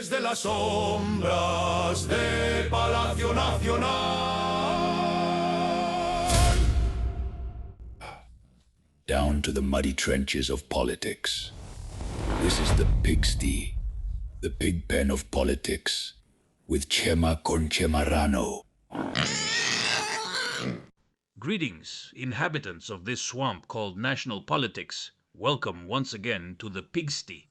Desde las sombras de Palacio Nacional. Down to the muddy trenches of politics. This is the pigsty, the pig pen of politics, with Chema Conchemarano. Greetings, inhabitants of this swamp called national politics. Welcome once again to the pigsty.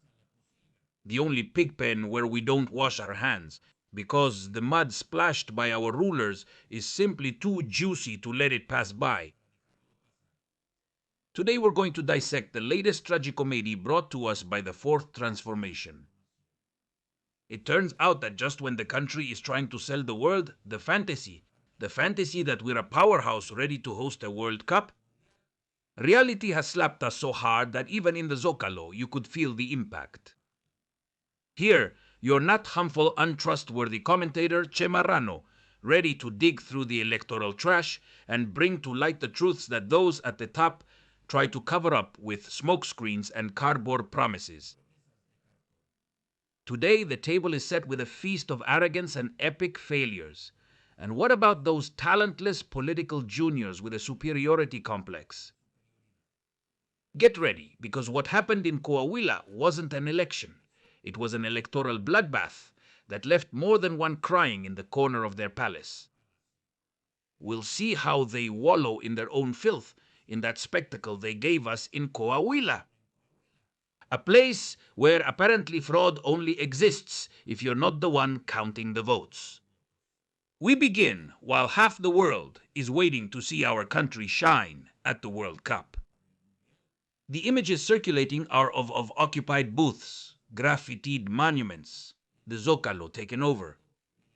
The only pig pen where we don't wash our hands, because the mud splashed by our rulers is simply too juicy to let it pass by. Today we're going to dissect the latest tragicomedy brought to us by the Fourth Transformation. It turns out that just when the country is trying to sell the world the fantasy that we're a powerhouse ready to host a World Cup, reality has slapped us so hard that even in the Zocalo you could feel the impact. Here, your not harmful, untrustworthy commentator, Chemarano, ready to dig through the electoral trash and bring to light the truths that those at the top try to cover up with smokescreens and cardboard promises. Today, the table is set with a feast of arrogance and epic failures. And what about those talentless political juniors with a superiority complex? Get ready, because what happened in Coahuila wasn't an election. It was an electoral bloodbath that left more than one crying in the corner of their palace. We'll see how they wallow in their own filth in that spectacle they gave us in Coahuila. A place where apparently fraud only exists if you're not the one counting the votes. We begin while half the world is waiting to see our country shine at the World Cup. The images circulating are of occupied booths, graffitied monuments, the Zocalo taken over,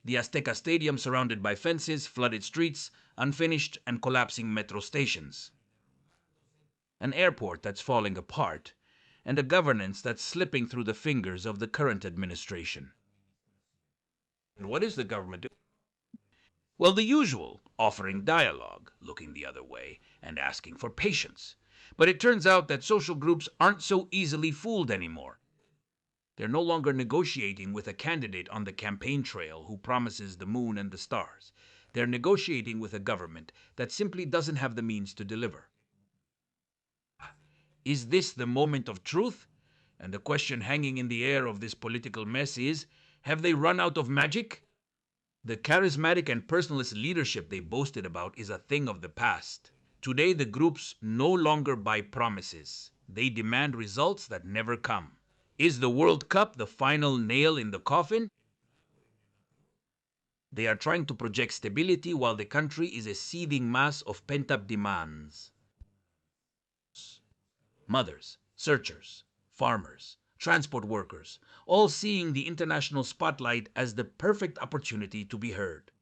the Azteca Stadium surrounded by fences, flooded streets, unfinished and collapsing metro stations. An airport that's falling apart, and a governance that's slipping through the fingers of the current administration. And what is the government doing? Well, the usual, offering dialogue, looking the other way, and asking for patience. But it turns out that social groups aren't so easily fooled anymore. They're no longer negotiating with a candidate on the campaign trail who promises the moon and the stars. They're negotiating with a government that simply doesn't have the means to deliver. Is this the moment of truth? And the question hanging in the air of this political mess is, have they run out of magic? The charismatic and personalist leadership they boasted about is a thing of the past. Today the groups no longer buy promises. They demand results that never come. Is the World Cup the final nail in the coffin? They are trying to project stability while the country is a seething mass of pent-up demands. Mothers, searchers, farmers, transport workers, all seeing the international spotlight as the perfect opportunity to be heard.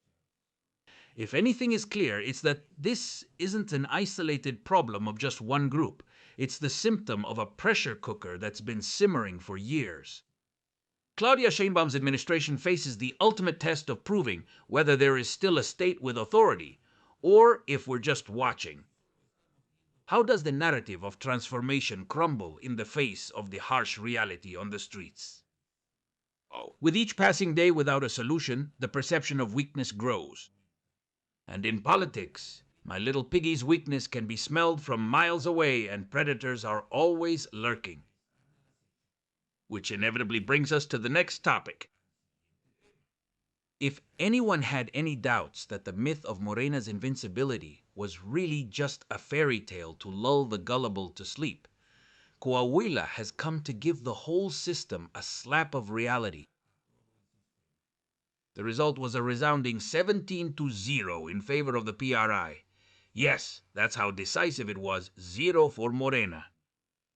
If anything is clear, it's that this isn't an isolated problem of just one group. It's the symptom of a pressure cooker that's been simmering for years. Claudia Sheinbaum's administration faces the ultimate test of proving whether there is still a state with authority, or if we're just watching. How does the narrative of transformation crumble in the face of the harsh reality on the streets? With each passing day without a solution, the perception of weakness grows. And in politics, my little piggy's weakness can be smelled from miles away, and predators are always lurking. Which inevitably brings us to the next topic. If anyone had any doubts that the myth of Morena's invincibility was really just a fairy tale to lull the gullible to sleep, Coahuila has come to give the whole system a slap of reality. The result was a resounding 17-0 in favor of the PRI. Yes, that's how decisive it was, 0 for Morena.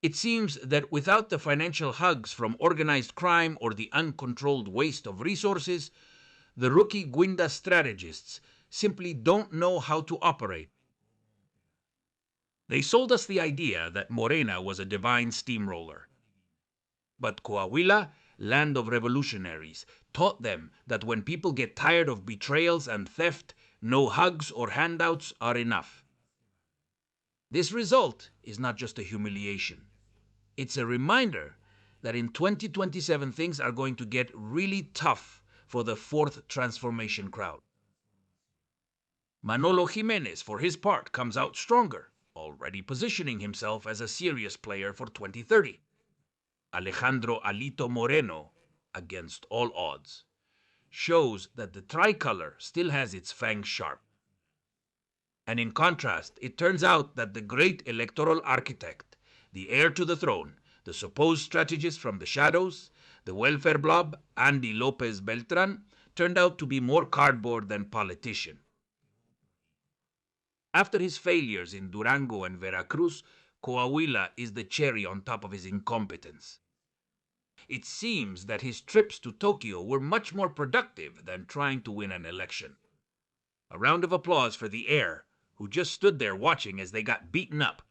It seems that without the financial hugs from organized crime or the uncontrolled waste of resources, the rookie Guinda strategists simply don't know how to operate. They sold us the idea that Morena was a divine steamroller. But Coahuila, land of revolutionaries, taught them that when people get tired of betrayals and theft, no hugs or handouts are enough. This result is not just a humiliation. It's a reminder that in 2027 things are going to get really tough for the fourth transformation crowd. Manolo Jimenez, for his part, comes out stronger, already positioning himself as a serious player for 2030. Alejandro Alito Moreno, against all odds, shows that the tricolor still has its fangs sharp. And in contrast, it turns out that the great electoral architect, the heir to the throne, the supposed strategist from the shadows, the welfare blob, Andy Lopez Beltran, turned out to be more cardboard than politician. After his failures in Durango and Veracruz, Coahuila is the cherry on top of his incompetence. It seems that his trips to Tokyo were much more productive than trying to win an election. A round of applause for the heir, who just stood there watching as they got beaten up.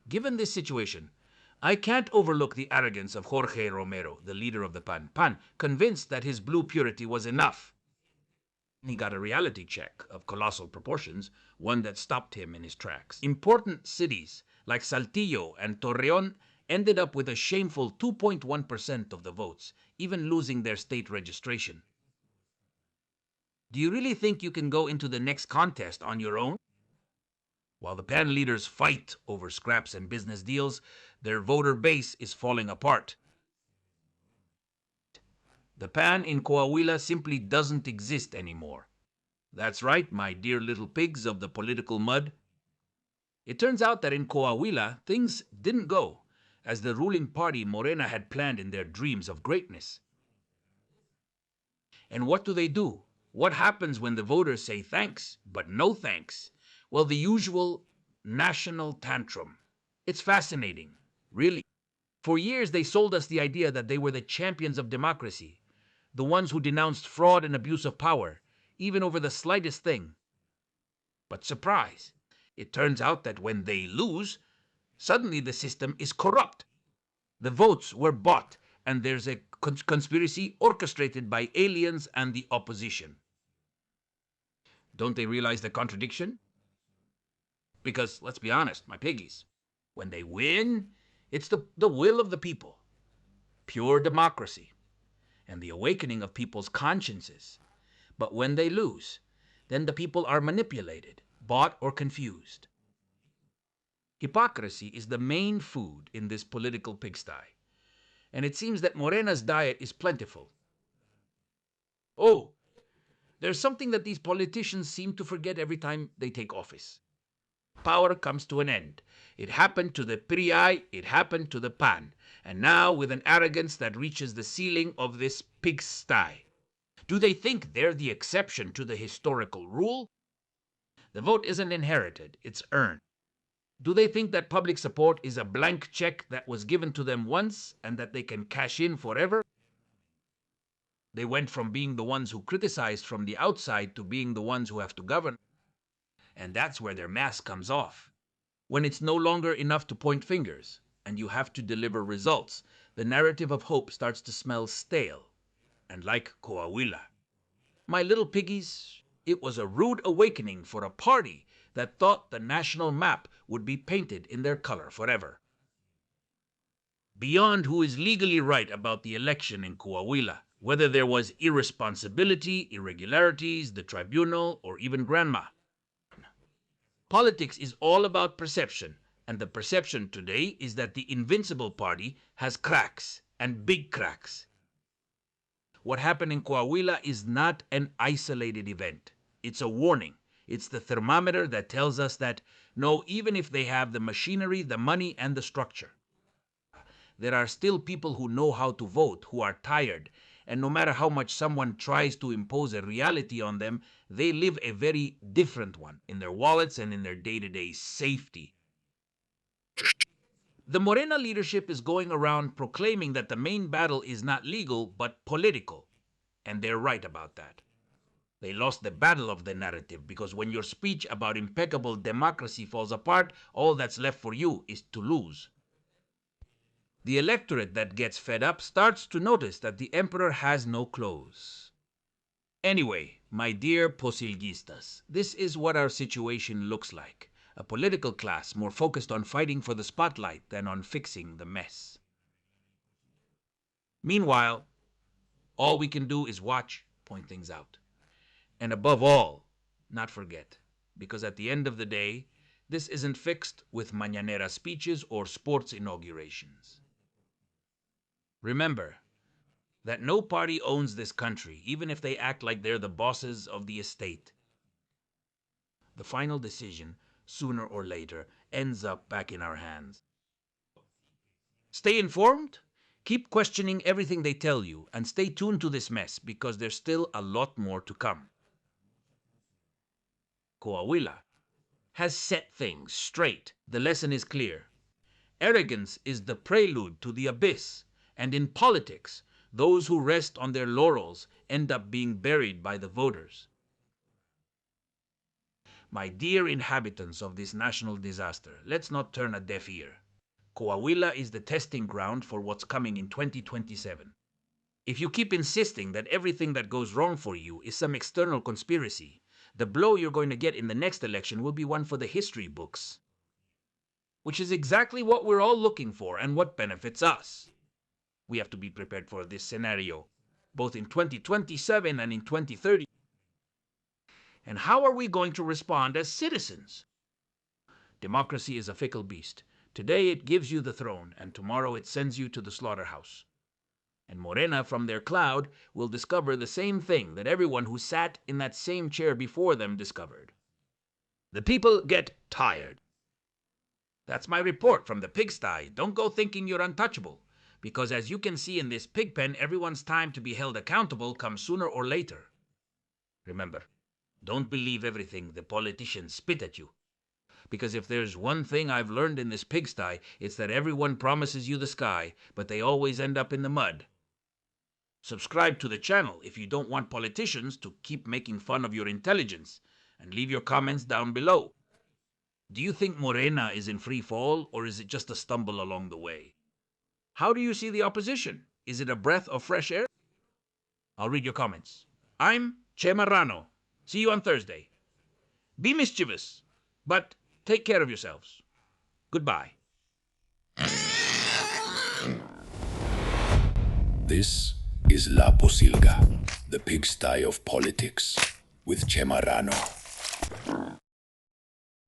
Given this situation, I can't overlook the arrogance of Jorge Romero, the leader of the PAN, convinced that his blue purity was enough. He got a reality check of colossal proportions, one that stopped him in his tracks. Important cities like Saltillo and Torreon ended up with a shameful 2.1% of the votes, even losing their state registration. Do you really think you can go into the next contest on your own? While the PAN leaders fight over scraps and business deals, their voter base is falling apart. The PAN in Coahuila simply doesn't exist anymore. That's right, my dear little pigs of the political mud. It turns out that in Coahuila, things didn't go as the ruling party Morena had planned in their dreams of greatness. And what do? What happens when the voters say thanks, but no thanks? Well, the usual national tantrum. It's fascinating, really. For years, they sold us the idea that they were the champions of democracy, the ones who denounced fraud and abuse of power, even over the slightest thing. But surprise, it turns out that when they lose, suddenly the system is corrupt. The votes were bought, and there's a conspiracy orchestrated by aliens and the opposition. Don't they realize the contradiction? Because, let's be honest, my piggies, when they win, it's the will of the people, pure democracy, and the awakening of people's consciences. But when they lose, then the people are manipulated, bought, or confused. Hypocrisy is the main food in this political pigsty, and it seems that Morena's diet is plentiful. Oh, there's something that these politicians seem to forget every time they take office. Power comes to an end. It happened to the PRI, it happened to the PAN, and now with an arrogance that reaches the ceiling of this pigsty. Do they think they're the exception to the historical rule? The vote isn't inherited, it's earned. Do they think that public support is a blank check that was given to them once and that they can cash in forever? They went from being the ones who criticized from the outside to being the ones who have to govern. And that's where their mask comes off. When it's no longer enough to point fingers and you have to deliver results, the narrative of hope starts to smell stale. And like Coahuila. My little piggies, it was a rude awakening for a party that thought the national map would be painted in their color forever. Beyond who is legally right about the election in Coahuila, whether there was irresponsibility, irregularities, the tribunal, or even grandma. Politics is all about perception, and the perception today is that the invincible party has cracks, and big cracks. What happened in Coahuila is not an isolated event. It's a warning. It's the thermometer that tells us that, no, even if they have the machinery, the money, and the structure, there are still people who know how to vote, who are tired, and no matter how much someone tries to impose a reality on them, they live a very different one in their wallets and in their day-to-day safety. The Morena leadership is going around proclaiming that the main battle is not legal, but political. And they're right about that. They lost the battle of the narrative because when your speech about impeccable democracy falls apart, all that's left for you is to lose. The electorate that gets fed up starts to notice that the emperor has no clothes. Anyway, my dear posillistas, this is what our situation looks like. a political class more focused on fighting for the spotlight than on fixing the mess. Meanwhile, all we can do is watch, point things out. And above all, not forget, because at the end of the day, this isn't fixed with mañanera speeches or sports inaugurations. Remember that no party owns this country, even if they act like they're the bosses of the estate. The final decision, sooner or later, ends up back in our hands. Stay informed, keep questioning everything they tell you, and stay tuned to this mess because there's still a lot more to come. Coahuila has set things straight. The lesson is clear. Arrogance is the prelude to the abyss, and in politics, those who rest on their laurels end up being buried by the voters. My dear inhabitants of this national disaster, let's not turn a deaf ear. Coahuila is the testing ground for what's coming in 2027. If you keep insisting that everything that goes wrong for you is some external conspiracy, the blow you're going to get in the next election will be one for the history books. Which is exactly what we're all looking for and what benefits us. We have to be prepared for this scenario, both in 2027 and in 2030. And how are we going to respond as citizens? Democracy is a fickle beast. Today it gives you the throne, and tomorrow it sends you to the slaughterhouse. And Morena from their cloud will discover the same thing that everyone who sat in that same chair before them discovered. The people get tired. That's my report from the pigsty. Don't go thinking you're untouchable, because as you can see in this pig pen, everyone's time to be held accountable comes sooner or later. Remember, don't believe everything the politicians spit at you. Because if there's one thing I've learned in this pigsty, it's that everyone promises you the sky, but they always end up in the mud. Subscribe to the channel if you don't want politicians to keep making fun of your intelligence, and leave your comments down below. Do you think Morena is in free fall, or is it just a stumble along the way? How do you see the opposition? Is it a breath of fresh air? I'll read your comments. I'm Che Marrano. See you on Thursday. Be mischievous, but take care of yourselves. Goodbye. This is La Posilga, the pigsty of politics, with Che Marrano.